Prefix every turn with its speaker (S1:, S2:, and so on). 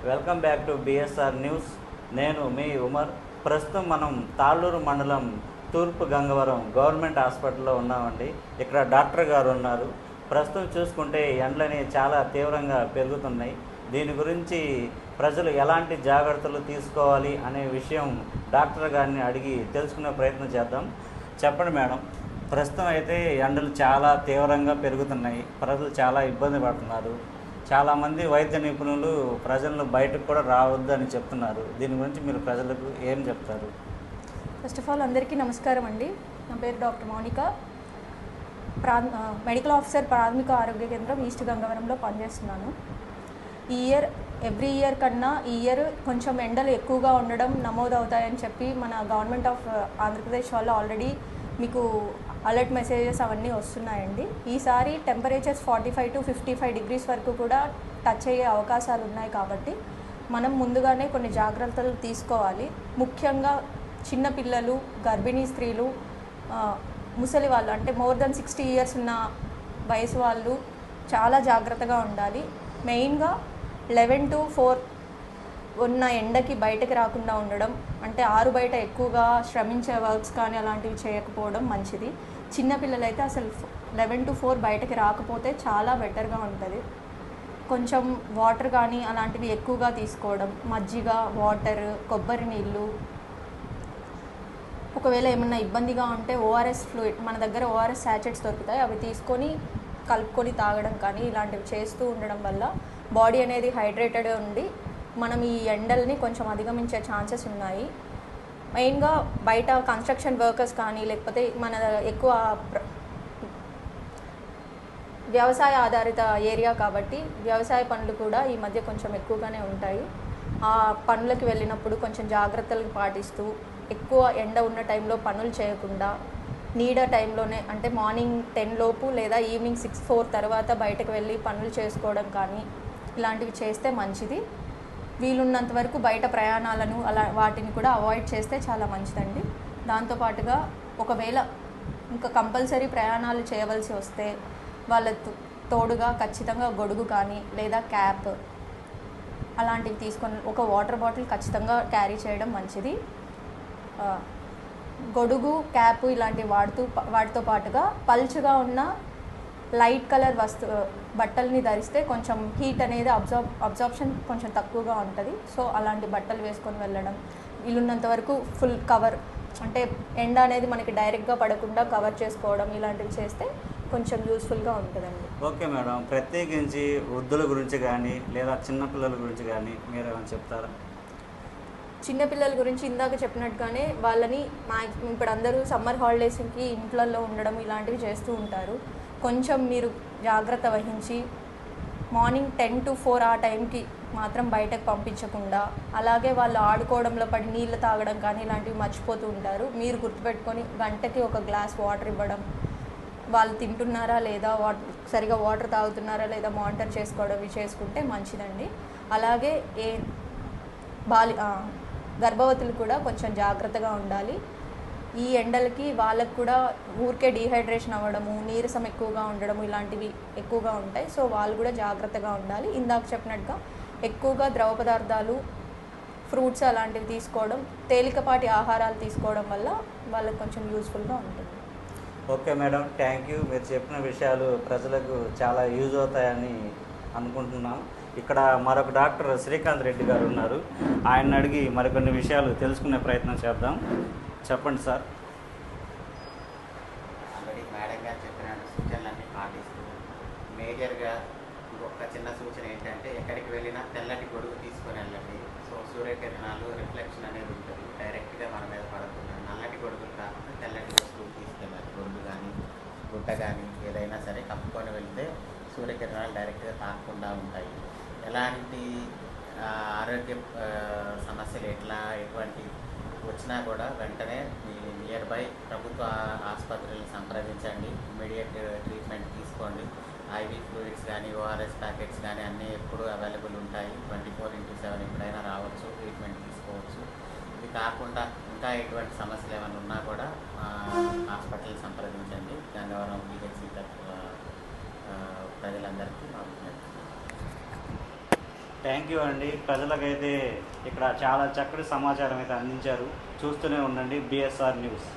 S1: Welcome back to BSR news. నేను మీ ఉమర్. ప్రస్తుతం మనం తాళ్ళూరు మండలం తూర్పు గంగవరం గవర్నమెంట్ హాస్పిటల్లో ఉన్నామండి. ఇక్కడ డాక్టర్ గారు ఉన్నారు. ప్రస్తుతం చూసుకుంటే ఎండలని చాలా తీవ్రంగా పెరుగుతున్నాయి. దీని గురించి ప్రజలు ఎలాంటి జాగ్రత్తలు తీసుకోవాలి అనే విషయం డాక్టర్ గారిని అడిగి తెలుసుకునే ప్రయత్నం చేద్దాం. చెప్పండి మేడం, ప్రస్తుతం అయితే ఎండలు చాలా తీవ్రంగా పెరుగుతున్నాయి. ప్రజలు చాలా ఇబ్బంది పడుతున్నారు. చాలామంది వైద్య నిపుణులు ప్రజలను బయటకు కూడా రావద్దు అని చెప్తున్నారు. దీని గురించి మీరు ప్రజలకు ఏం చెప్తారు?
S2: ఫస్ట్ ఆఫ్ ఆల్ అందరికీ నమస్కారం అండి. నా పేరు డాక్టర్ మౌనిక. మెడికల్ ఆఫీసర్ ప్రాథమిక ఆరోగ్య కేంద్రం ఈస్ట్ గంగవరంలో పనిచేస్తున్నాను. ఎవ్రీ ఇయర్ కన్నా ఈ ఇయర్ కొంచెం ఎండలు ఎక్కువగా ఉండడం నమోదవుతాయని చెప్పి మన గవర్నమెంట్ ఆఫ్ ఆంధ్రప్రదేశ్ వాళ్ళు ఆల్రెడీ మీకు అలర్ట్ మెసేజెస్ అవన్నీ వస్తున్నాయండి. ఈసారి టెంపరేచర్స్ 45 to 55 degrees వరకు కూడా టచ్ అయ్యే అవకాశాలు ఉన్నాయి. కాబట్టి మనం ముందుగానే కొన్ని జాగ్రత్తలు తీసుకోవాలి. ముఖ్యంగా చిన్నపిల్లలు, గర్భిణీ స్త్రీలు, ముసలి వాళ్ళు అంటే మోర్ దెన్ 60 years ఉన్న వయసు వాళ్ళు చాలా జాగ్రత్తగా ఉండాలి. మెయిన్గా 11 to 4 ఉన్న ఎండకి బయటకు రాకుండా ఉండడం, అంటే ఆరు బయట ఎక్కువగా శ్రమించే వర్క్స్ కానీ అలాంటివి చేయకపోవడం మంచిది. చిన్నపిల్లలైతే అసలు 11 to 4 బయటకి రాకపోతే చాలా బెటర్గా ఉంటుంది. కొంచెం వాటర్ కానీ అలాంటివి ఎక్కువగా తీసుకోవడం, మజ్జిగ, వాటర్, కొబ్బరి నీళ్ళు. ఒకవేళ ఏమన్నా ఇబ్బందిగా ఉంటే ఓఆర్ఎస్ ఫ్లూయిడ్, మన దగ్గర ఓఆర్ఎస్ శాచెట్స్ దొరుకుతాయి, అవి తీసుకొని కలుపుకొని తాగడం కానీ ఇలాంటివి చేస్తూ ఉండడం వల్ల బాడీ అనేది హైడ్రేటెడ్ ఉండి మనం ఈ ఎండల్ని కొంచెం అధిగమించే ఛాన్సెస్ ఉన్నాయి. మెయిన్గా బయట కన్స్ట్రక్షన్ వర్కర్స్ కానీ లేకపోతే మన ఎక్కువ వ్యవసాయ ఆధారిత ఏరియా కాబట్టి వ్యవసాయ పనులు కూడా ఈ మధ్య కొంచెం ఎక్కువగానే ఉంటాయి. ఆ పనులకు వెళ్ళినప్పుడు కొంచెం జాగ్రత్తలు పాటిస్తూ ఎక్కువ ఎండ ఉన్న టైంలో పనులు చేయకుండా నీడ టైంలోనే అంటే మార్నింగ్ 10 లోపు లేదా ఈవినింగ్ 4 తర్వాత బయటకు వెళ్ళి పనులు చేసుకోవడం కానీ ఇలాంటివి చేస్తే మంచిది. వీలున్నంత వరకు బయట ప్రయాణాలను వాటిని కూడా అవాయిడ్ చేస్తే చాలా మంచిదండి. దాంతోపాటుగా ఒకవేళ ఇంకా కంపల్సరీ ప్రయాణాలు చేయవలసి వస్తే వాళ్ళ తోడుగా ఖచ్చితంగా గొడుగు కానీ లేదా క్యాప్ అలాంటివి తీసుకొని ఒక వాటర్ బాటిల్ ఖచ్చితంగా క్యారీ చేయడం మంచిది. గొడుగు, క్యాప్ ఇలాంటివి వాటితో పాటుగా పల్చగా ఉన్న లైట్ కలర్ బట్టల్ని ధరిస్తే కొంచెం హీట్ అనేది అబ్జార్ప్షన్ కొంచెం తక్కువగా ఉంటుంది. సో అలాంటి బట్టలు వేసుకొని వెళ్ళడం, వీలున్నంత వరకు ఫుల్ కవర్ అంటే ఎండ అనేది మనకి డైరెక్ట్గా పడకుండా కవర్ చేసుకోవడం ఇలాంటివి చేస్తే కొంచెం యూస్ఫుల్గా ఉంటుందండి.
S1: ఓకే మేడం, ప్రత్యేకించి వృద్ధుల గురించి కానీ లేదా చిన్నపిల్లల గురించి కానీ మీరు ఏమైనా చెప్తారా?
S2: చిన్నపిల్లల గురించి ఇందాక చెప్పినట్టుగానే వాళ్ళని ఇప్పుడు అందరూ సమ్మర్ హాలిడేస్కి ఇంట్లలో ఉండడం ఇలాంటివి చేస్తూ ఉంటారు. కొంచెం మీరు జాగ్రత్త వహించి మార్నింగ్ 10 to 4 ఆ టైంకి మాత్రం బయటకు పంపించకుండా, అలాగే వాళ్ళు ఆడుకోవడంలో పడి నీళ్ళు తాగడం కానీ ఇలాంటివి మర్చిపోతూ ఉంటారు. మీరు గుర్తుపెట్టుకొని గంటకి ఒక గ్లాస్ వాటర్ ఇవ్వడం, వాళ్ళు తింటున్నారా లేదా, సరిగా వాటర్ తాగుతున్నారా లేదా మానిటర్ చేసుకోవడం ఇవి చేసుకుంటే మంచిదండి. అలాగే గర్భవతులు కూడా కొంచెం జాగ్రత్తగా ఉండాలి. ఈ ఎండలకి వాళ్ళకు కూడా ఊరికే డీహైడ్రేషన్ అవ్వడము, నీరసం ఎక్కువగా ఉండడము ఇలాంటివి ఎక్కువగా ఉంటాయి. సో వాళ్ళు కూడా జాగ్రత్తగా ఉండాలి. ఇందాక చెప్పినట్టుగా ఎక్కువగా ద్రవ పదార్థాలు, ఫ్రూట్స్ అలాంటివి తీసుకోవడం, తేలికపాటి ఆహారాలు తీసుకోవడం వల్ల వాళ్ళకి కొంచెం యూస్ఫుల్గా ఉంటుంది.
S1: Okay madam, thank you. మీరు చెప్పిన విషయాలు ప్రజలకు చాలా యూజ్ అవుతాయని అనుకుంటున్నాం. ఇక్కడ మరొక డాక్టర్ శ్రీకాంత్ రెడ్డి గారు ఉన్నారు. ఆయన అడిగి మరికొన్ని విషయాలు తెలుసుకునే ప్రయత్నం చేద్దాం. చెప్పండి సార్.
S3: ఆల్రెడీ మేడం గారు చెప్పిన సూచనలన్నీ పాటిస్తూ మేజర్గా ఇంకొక చిన్న సూచన ఏంటంటే ఎక్కడికి వెళ్ళినా తెల్లటి గొడుగు తీసుకొని వెళ్ళండి. సో సూర్యకిరణాలు రిఫ్లెక్షన్ అనేది ఉంటుంది, డైరెక్ట్గా మన మీద పడుతున్నాయి. నల్లటి గొడుగులు కాకుండా తెల్లటి వస్తువులు తీసుకెళ్ళాలి. గొడుగు కానీ గుడ్డ కానీ ఏదైనా సరే కప్పుకొని వెళ్తే సూర్యకిరణాలు డైరెక్ట్గా తాకకుండా ఉంటాయి. ఎలాంటి ఆరోగ్య సమస్యలు ఎటువంటి వచ్చినా కూడా వెంటనే మీ నియర్ బై ప్రభుత్వ ఆసుపత్రులను సంప్రదించండి. ఇమ్మీడియట్ ట్రీట్మెంట్ తీసుకోండి. ఐవీ ఫ్లూయిడ్స్ కానీ ఓఆర్ఎస్ ప్యాకెట్స్ కానీ అన్నీ ఎప్పుడు అవైలబుల్ ఉంటాయి. 24/7 ఎప్పుడైనా రావచ్చు, ట్రీట్మెంట్ తీసుకోవచ్చు. ఇది కాకుండా ఇంకా ఎటువంటి సమస్యలు ఏమైనా ఉన్నా కూడా హాస్పిటల్ సంప్రదించండి. గంగవరం పిహెచ్సి ప్రజలందరికీ
S1: థ్యాంక్ యూ అండి. ప్రజలకైతే ఇక్కడ చాలా చక్కటి సమాచారం అయితే అందించారు. చూస్తూనే ఉండండి బిఎస్ఆర్ న్యూస్.